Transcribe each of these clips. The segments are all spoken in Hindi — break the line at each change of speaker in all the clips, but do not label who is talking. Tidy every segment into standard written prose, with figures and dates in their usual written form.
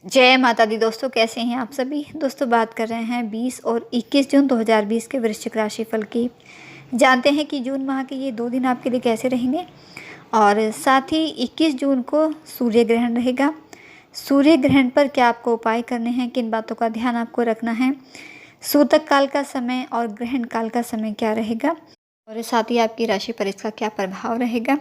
जय माता दी दोस्तों, कैसे हैं आप सभी। दोस्तों बात कर रहे हैं 20 और 21 जून 2020 के वृश्चिक राशि फल की। जानते हैं कि जून माह के ये 2 दिन आपके लिए कैसे रहेंगे। और साथ ही 21 जून को सूर्य ग्रहण रहेगा। सूर्य ग्रहण पर क्या आपको उपाय करने हैं, किन बातों का ध्यान आपको रखना है, सूतक काल का समय और ग्रहण काल का समय क्या रहेगा, और साथ ही आपकी राशि पर इसका क्या प्रभाव रहेगा,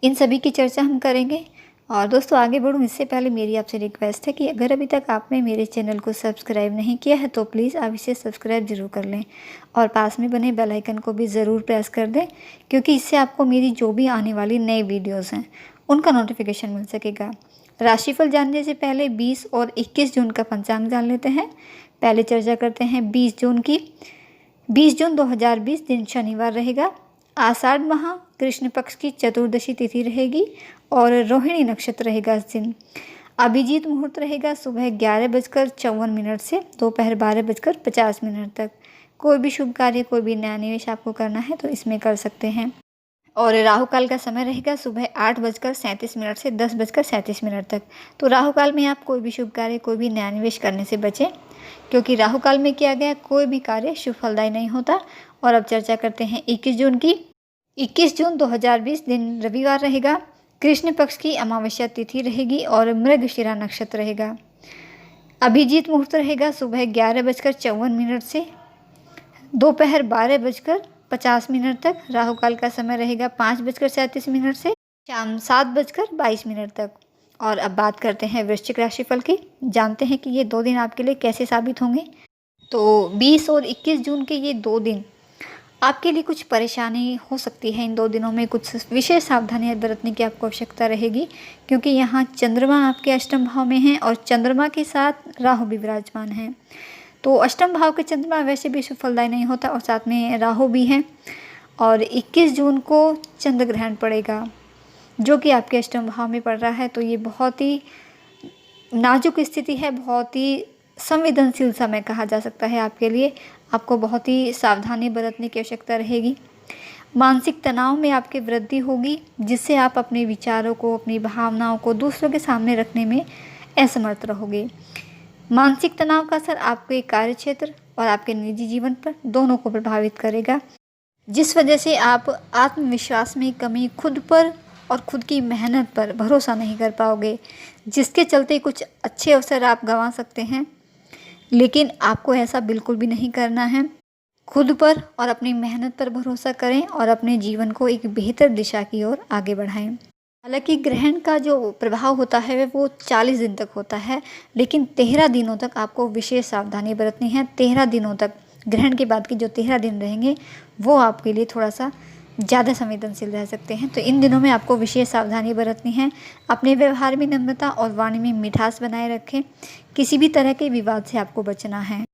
इन सभी की चर्चा हम करेंगे। और दोस्तों आगे बढ़ूँ इससे पहले मेरी आपसे रिक्वेस्ट है कि अगर अभी तक आपने मेरे चैनल को सब्सक्राइब नहीं किया है तो प्लीज़ आप इसे सब्सक्राइब ज़रूर कर लें और पास में बने बेल आइकन को भी ज़रूर प्रेस कर दें, क्योंकि इससे आपको मेरी जो भी आने वाली नई वीडियोस हैं उनका नोटिफिकेशन मिल सकेगा। राशिफल जानने से पहले 20 और 21 जून का पंचांग जान लेते हैं। पहले चर्चा करते हैं 20 जून की। 20 जून 2020 दिन शनिवार रहेगा। आषाढ़ माह कृष्ण पक्ष की चतुर्दशी तिथि रहेगी और रोहिणी नक्षत्र रहेगा इस दिन। अभिजीत मुहूर्त रहेगा सुबह 11:54 से दोपहर 12:50 तक। कोई भी शुभ कार्य, कोई भी नया निवेश आपको करना है तो इसमें कर सकते हैं। और राहु काल का समय रहेगा सुबह 8:37 से 10:37 तक। तो राहु काल में आप कोई भी शुभ कार्य, कोई भी नया निवेश करने से बचें, क्योंकि राहु काल में किया गया कोई भी कार्य शुभ फलदायी नहीं होता। और अब चर्चा करते हैं 21 जून की। 21 जून 2020 दिन रविवार रहेगा। कृष्ण पक्ष की अमावस्या तिथि रहेगी और मृगशिरा नक्षत्र रहेगा। अभिजीत मुहूर्त रहेगा सुबह 11:54 से दोपहर 12:50 तक। राहु काल का समय रहेगा 5:37 से शाम 7:22 तक। और अब बात करते हैं वृश्चिक राशिफल की। जानते हैं कि ये 2 दिन आपके लिए कैसे साबित होंगे। तो 20 और 21 जून के ये 2 दिन आपके लिए कुछ परेशानी हो सकती है। इन 2 दिनों में कुछ विशेष सावधानियां बरतने की आपको आवश्यकता रहेगी, क्योंकि यहाँ चंद्रमा आपके अष्टम भाव में है और चंद्रमा के साथ राहु भी विराजमान है। तो अष्टम भाव के चंद्रमा वैसे भी शुभ फलदायी नहीं होता और साथ में राहु भी है। और 21 जून को चंद्र ग्रहण पड़ेगा जो कि आपके अष्टम भाव में पड़ रहा है। तो ये बहुत ही नाजुक स्थिति है, बहुत ही संवेदनशील समय कहा जा सकता है आपके लिए। आपको बहुत ही सावधानी बरतने की आवश्यकता रहेगी। मानसिक तनाव में आपकी वृद्धि होगी, जिससे आप अपने विचारों को, अपनी भावनाओं को दूसरों के सामने रखने में असमर्थ रहोगे। मानसिक तनाव का असर आपके कार्यक्षेत्र और आपके निजी जीवन पर दोनों को प्रभावित करेगा, जिस वजह से आप आत्मविश्वास में कमी, खुद पर और खुद की मेहनत पर भरोसा नहीं कर पाओगे, जिसके चलते कुछ अच्छे अवसर आप गंवा सकते हैं। लेकिन आपको ऐसा बिल्कुल भी नहीं करना है। खुद पर और अपनी मेहनत पर भरोसा करें और अपने जीवन को एक बेहतर दिशा की ओर आगे बढ़ाएं। हालांकि ग्रहण का जो प्रभाव होता है वो 40 दिन तक होता है, लेकिन 13 दिनों तक आपको विशेष सावधानी बरतनी है। 13 दिनों तक, ग्रहण के बाद के जो 13 दिन रहेंगे वो आपके लिए थोड़ा सा ज़्यादा संवेदनशील रह सकते हैं। तो इन दिनों में आपको विशेष सावधानी बरतनी है। अपने व्यवहार में नम्रता और वाणी में मिठास बनाए रखें। किसी भी तरह के विवाद से आपको बचना है।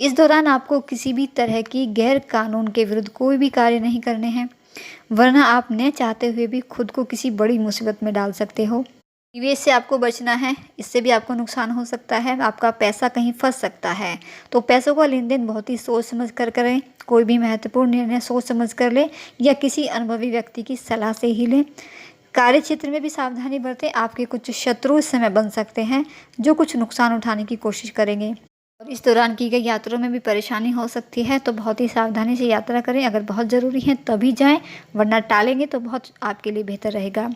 इस दौरान आपको किसी भी तरह की गैर कानून के विरुद्ध कोई भी कार्य नहीं करने हैं, वरना आप न चाहते हुए भी खुद को किसी बड़ी मुसीबत में डाल सकते हो। निवेश से आपको बचना है, इससे भी आपको नुकसान हो सकता है। आपका पैसा कहीं फंस सकता है, तो पैसों का लेन देन बहुत ही सोच समझ कर करें। कोई भी महत्वपूर्ण निर्णय सोच समझ कर लें या किसी अनुभवी व्यक्ति की सलाह से ही लें। कार्य क्षेत्र में भी सावधानी बरतें। आपके कुछ शत्रु इस समय बन सकते हैं जो कुछ नुकसान उठाने की कोशिश करेंगे। और इस दौरान की गई यात्राओं में भी परेशानी हो सकती है, तो बहुत ही सावधानी से यात्रा करें। अगर बहुत ज़रूरी है तभी जाएं, वरना टालेंगे तो बहुत आपके लिए बेहतर रहेगा।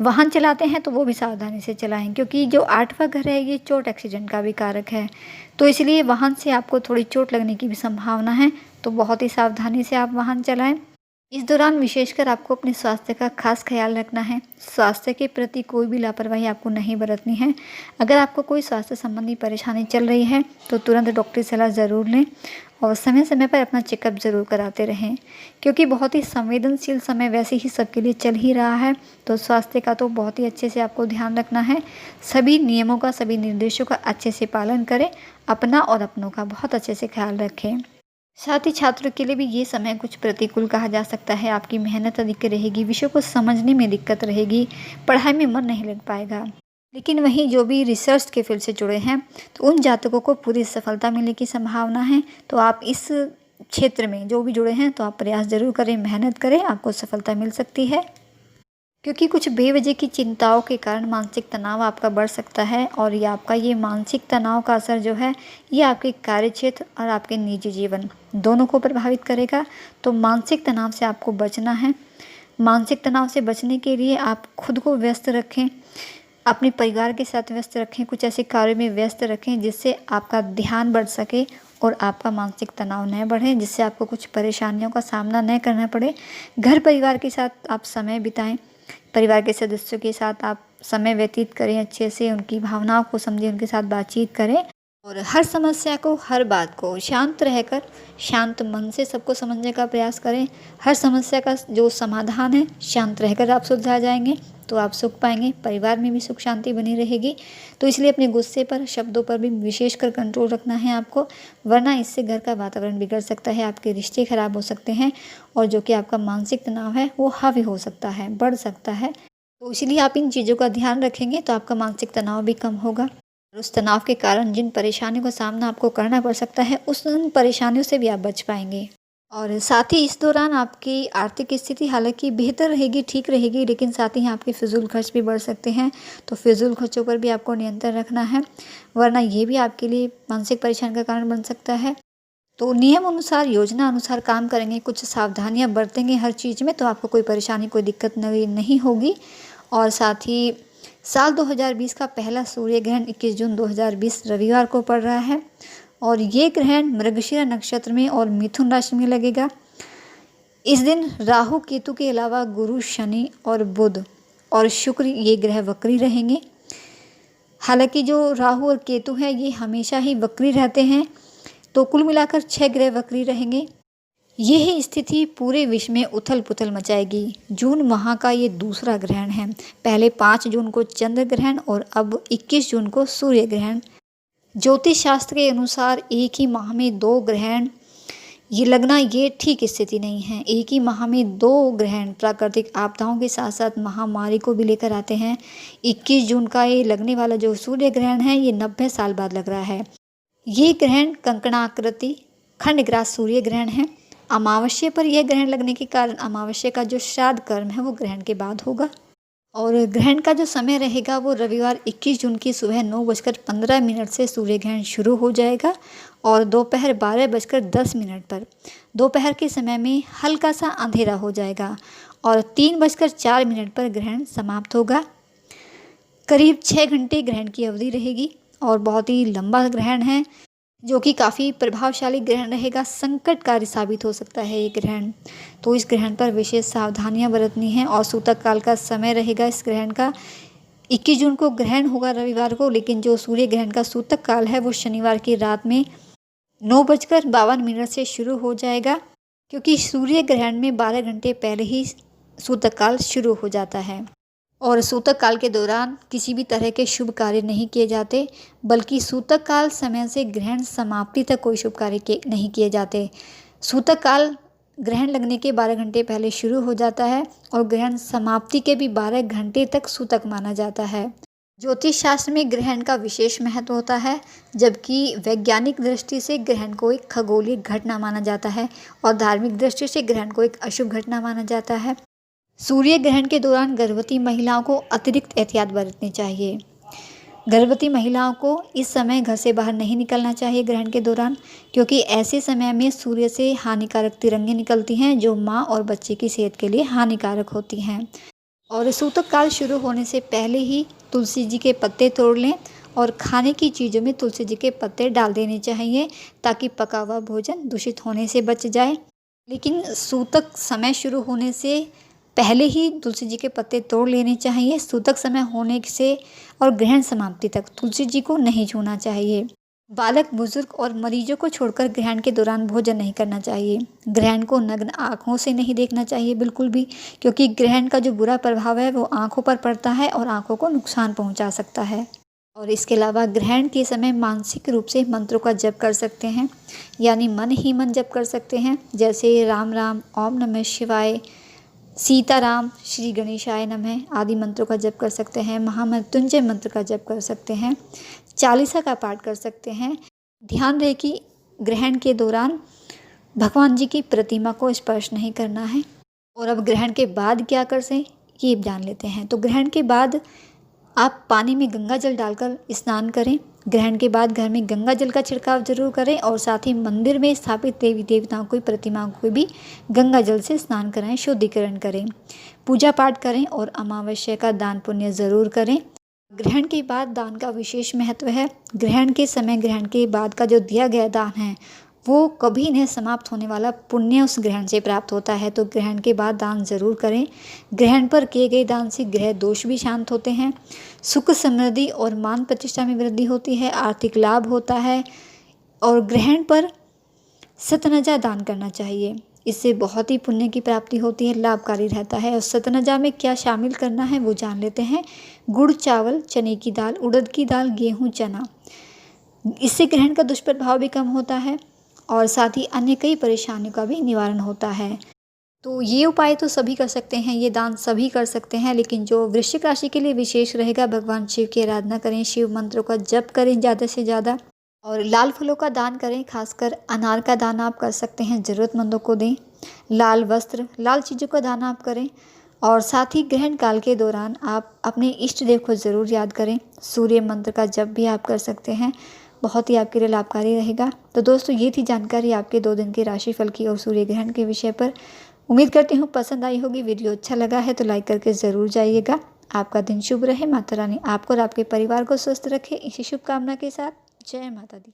वाहन चलाते हैं तो वो भी सावधानी से चलाएं, क्योंकि जो 8वां घर है ये चोट एक्सीडेंट का भी कारक है। तो इसलिए वाहन से आपको थोड़ी चोट लगने की भी संभावना है, तो बहुत ही सावधानी से आप वाहन चलाएं। इस दौरान विशेषकर आपको अपने स्वास्थ्य का खास ख्याल रखना है। स्वास्थ्य के प्रति कोई भी लापरवाही आपको नहीं बरतनी है। अगर आपको कोई स्वास्थ्य संबंधी परेशानी चल रही है तो तुरंत डॉक्टरी सलाह ज़रूर लें और समय समय पर अपना चेकअप ज़रूर कराते रहें, क्योंकि बहुत ही संवेदनशील समय वैसे ही सबके लिए चल ही रहा है। तो स्वास्थ्य का तो बहुत ही अच्छे से आपको ध्यान रखना है। सभी नियमों का, सभी निर्देशों का अच्छे से पालन करें। अपना और अपनों का बहुत अच्छे से ख्याल रखें। साथ ही छात्रों के लिए भी ये समय कुछ प्रतिकूल कहा जा सकता है। आपकी मेहनत अधिक रहेगी, विषयों को समझने में दिक्कत रहेगी, पढ़ाई में मन नहीं लग पाएगा। लेकिन वहीं जो भी रिसर्च के फील्ड से जुड़े हैं तो उन जातकों को पूरी सफलता मिलने की संभावना है। तो आप इस क्षेत्र में जो भी जुड़े हैं तो आप प्रयास ज़रूर करें, मेहनत करें, आपको सफलता मिल सकती है। क्योंकि कुछ बेवजह की चिंताओं के कारण मानसिक तनाव आपका बढ़ सकता है और ये आपका ये मानसिक तनाव का असर जो है ये आपके कार्यक्षेत्र और आपके निजी जीवन दोनों को प्रभावित करेगा। तो मानसिक तनाव से आपको बचना है। मानसिक तनाव से बचने के लिए आप खुद को व्यस्त रखें, अपने परिवार के साथ व्यस्त रखें, कुछ ऐसे कार्यों में व्यस्त रखें जिससे आपका ध्यान बढ़ सके और आपका मानसिक तनाव न बढ़े, जिससे आपको कुछ परेशानियों का सामना न करना पड़े। घर परिवार के साथ आप समय बिताएं, परिवार के सदस्यों के साथ आप समय व्यतीत करें, अच्छे से उनकी भावनाओं को समझें, उनके साथ बातचीत करें और हर समस्या को, हर बात को शांत रहकर, शांत मन से सबको समझने का प्रयास करें। हर समस्या का जो समाधान है शांत रहकर आप सुलझा जाएंगे तो आप सुख पाएंगे, परिवार में भी सुख शांति बनी रहेगी। तो इसलिए अपने गुस्से पर, शब्दों पर भी विशेषकर कंट्रोल रखना है आपको, वरना इससे घर का वातावरण बिगड़ सकता है, आपके रिश्ते खराब हो सकते हैं और जो कि आपका मानसिक तनाव है वो हावी हो सकता है, बढ़ सकता है। तो इसलिए आप इन चीज़ों का ध्यान रखेंगे तो आपका मानसिक तनाव भी कम होगा। और उस तनाव के कारण जिन परेशानियों का सामना आपको करना पड़ सकता है उन परेशानियों से भी आप बच पाएंगे। और साथ ही इस दौरान आपकी आर्थिक स्थिति हालांकि बेहतर रहेगी, ठीक रहेगी, लेकिन साथ ही आपके फिजूल खर्च भी बढ़ सकते हैं। तो फिजूल खर्चों पर भी आपको नियंत्रण रखना है, वरना ये भी आपके लिए मानसिक परेशानी का कारण बन सकता है। तो नियम अनुसार, योजना अनुसार काम करेंगे, कुछ सावधानियां बरतेंगे हर चीज़ में, तो आपको कोई परेशानी, कोई दिक्कत नहीं होगी। और साथ ही साल 2020 का पहला सूर्य ग्रहण 21 जून 2020 रविवार को पड़ रहा है और ये ग्रहण मृगशिरा नक्षत्र में और मिथुन राशि में लगेगा। इस दिन राहु केतु के अलावा गुरु, शनि और बुध और शुक्र ये ग्रह वक्री रहेंगे। हालांकि जो राहु और केतु है ये हमेशा ही वक्री रहते हैं, तो कुल मिलाकर 6 ग्रह वक्री रहेंगे। यह स्थिति पूरे विश्व में उथल पुथल मचाएगी। जून माह का ये दूसरा ग्रहण है। पहले 5 जून को चंद्र ग्रहण और अब 21 जून को सूर्य ग्रहण। ज्योतिष शास्त्र के अनुसार एक ही माह में 2 ग्रहण ये लगना ये ठीक स्थिति नहीं है। एक ही माह में 2 ग्रहण प्राकृतिक आपदाओं के साथ साथ महामारी को भी लेकर आते हैं। 21 जून का ये लगने वाला जो सूर्य ग्रहण है ये 90 साल बाद लग रहा है। ये ग्रहण कंकणाकृति खंडग्रास सूर्य ग्रहण है। अमावस्या पर यह ग्रहण लगने के कारण अमावस्या का जो श्राद्ध कर्म है वो ग्रहण के बाद होगा। और ग्रहण का जो समय रहेगा वो रविवार 21 जून की सुबह 9:15 से सूर्य ग्रहण शुरू हो जाएगा और दोपहर 12:10 पर दोपहर के समय में हल्का सा अंधेरा हो जाएगा और 3:04 पर ग्रहण समाप्त होगा। करीब 6 घंटे ग्रहण की अवधि रहेगी और बहुत ही लंबा ग्रहण है, जो कि काफ़ी प्रभावशाली ग्रहण रहेगा। संकटकारी साबित हो सकता है ये ग्रहण, तो इस ग्रहण पर विशेष सावधानियां बरतनी है। और सूतक काल का समय रहेगा इस ग्रहण का। 21 जून को ग्रहण होगा रविवार को, लेकिन जो सूर्य ग्रहण का सूतक काल है वो शनिवार की रात में 9:52 से शुरू हो जाएगा, क्योंकि सूर्य ग्रहण में 12 घंटे पहले ही सूतक काल शुरू हो जाता है। और सूतक काल के दौरान किसी भी तरह के शुभ कार्य नहीं किए जाते, बल्कि सूतक काल समय से ग्रहण समाप्ति तक कोई शुभ कार्य नहीं किए जाते। सूतक काल ग्रहण लगने के 12 घंटे पहले शुरू हो जाता है और ग्रहण समाप्ति के भी 12 घंटे तक सूतक माना जाता है। ज्योतिष शास्त्र में ग्रहण का विशेष महत्व होता है, जबकि वैज्ञानिक दृष्टि से ग्रहण को एक खगोलीय घटना माना जाता है और धार्मिक दृष्टि से ग्रहण को एक अशुभ घटना माना जाता है। सूर्य ग्रहण के दौरान गर्भवती महिलाओं को अतिरिक्त एहतियात बरतनी चाहिए। गर्भवती महिलाओं को इस समय घर से बाहर नहीं निकलना चाहिए ग्रहण के दौरान, क्योंकि ऐसे समय में सूर्य से हानिकारक तिरंगे निकलती हैं जो माँ और बच्चे की सेहत के लिए हानिकारक होती हैं। और सूतक काल शुरू होने से पहले ही तुलसी जी के पत्ते तोड़ लें और खाने की चीज़ों में तुलसी जी के पत्ते डाल देने चाहिए, ताकि पका हुआ भोजन दूषित होने से बच जाए। लेकिन सूतक समय शुरू होने से पहले ही तुलसी जी के पत्ते तोड़ लेने चाहिए। सूतक समय होने से और ग्रहण समाप्ति तक तुलसी जी को नहीं छूना चाहिए। बालक, बुजुर्ग और मरीजों को छोड़कर ग्रहण के दौरान भोजन नहीं करना चाहिए। ग्रहण को नग्न आँखों से नहीं देखना चाहिए बिल्कुल भी, क्योंकि ग्रहण का जो बुरा प्रभाव है वो आँखों पर पड़ता है और आँखों को नुकसान पहुँचा सकता है। और इसके अलावा ग्रहण के समय मानसिक रूप से मंत्रों का जप कर सकते हैं, यानी मन ही मन जप कर सकते हैं, जैसे राम राम, ओम नमः शिवाय, सीताराम, श्री गणेशाय नमः आदि मंत्रों का जप कर सकते हैं। महामृत्युंजय मंत्र का जप कर सकते हैं। चालीसा का पाठ कर सकते हैं। ध्यान रहे कि ग्रहण के दौरान भगवान जी की प्रतिमा को स्पर्श नहीं करना है। और अब ग्रहण के बाद क्या कर सें ये जान लेते हैं। तो ग्रहण के बाद आप पानी में गंगा जल डालकर स्नान करें। ग्रहण के बाद घर में गंगा जल का छिड़काव जरूर करें और साथ ही मंदिर में स्थापित देवी देवताओं की प्रतिमाओं को भी गंगा जल से स्नान कराएं, शुद्धिकरण करें, पूजा पाठ करें और अमावस्या का दान पुण्य ज़रूर करें। ग्रहण के बाद दान का विशेष महत्व है। ग्रहण के समय ग्रहण के बाद का जो दिया गया दान है वो कभी नहीं समाप्त होने वाला पुण्य उस ग्रहण से प्राप्त होता है। तो ग्रहण के बाद दान ज़रूर करें। ग्रहण पर किए गए दान से ग्रह दोष भी शांत होते हैं, सुख समृद्धि और मान प्रतिष्ठा में वृद्धि होती है, आर्थिक लाभ होता है। और ग्रहण पर सतनजा दान करना चाहिए, इससे बहुत ही पुण्य की प्राप्ति होती है, लाभकारी रहता है। और सतनजा में क्या शामिल करना है वो जान लेते हैं। गुड़, चावल, चने की दाल, उड़द की दाल, गेहूँ, चना। इससे ग्रहण का दुष्प्रभाव भी कम होता है और साथ ही अन्य कई परेशानियों का भी निवारण होता है। तो ये उपाय तो सभी कर सकते हैं, ये दान सभी कर सकते हैं, लेकिन जो वृश्चिक राशि के लिए विशेष रहेगा, भगवान शिव की आराधना करें, शिव मंत्र का जप करें ज़्यादा से ज़्यादा और लाल फलों का दान करें। खासकर अनार का दान आप कर सकते हैं, ज़रूरतमंदों को दें। लाल वस्त्र, लाल चीज़ों का दान आप करें और साथ ही ग्रहण काल के दौरान आप अपने इष्ट देव को ज़रूर याद करें। सूर्य मंत्र का जप भी आप कर सकते हैं, बहुत ही आपके लिए लाभकारी रहेगा। तो दोस्तों ये थी जानकारी आपके 2 दिन के राशिफल की और सूर्य ग्रहण के विषय पर। उम्मीद करती हूँ पसंद आई होगी। वीडियो अच्छा लगा है तो लाइक करके ज़रूर जाइएगा। आपका दिन शुभ रहे। माता रानी आपको और आपके परिवार को स्वस्थ रखे, इसी शुभकामना के साथ जय माता दी।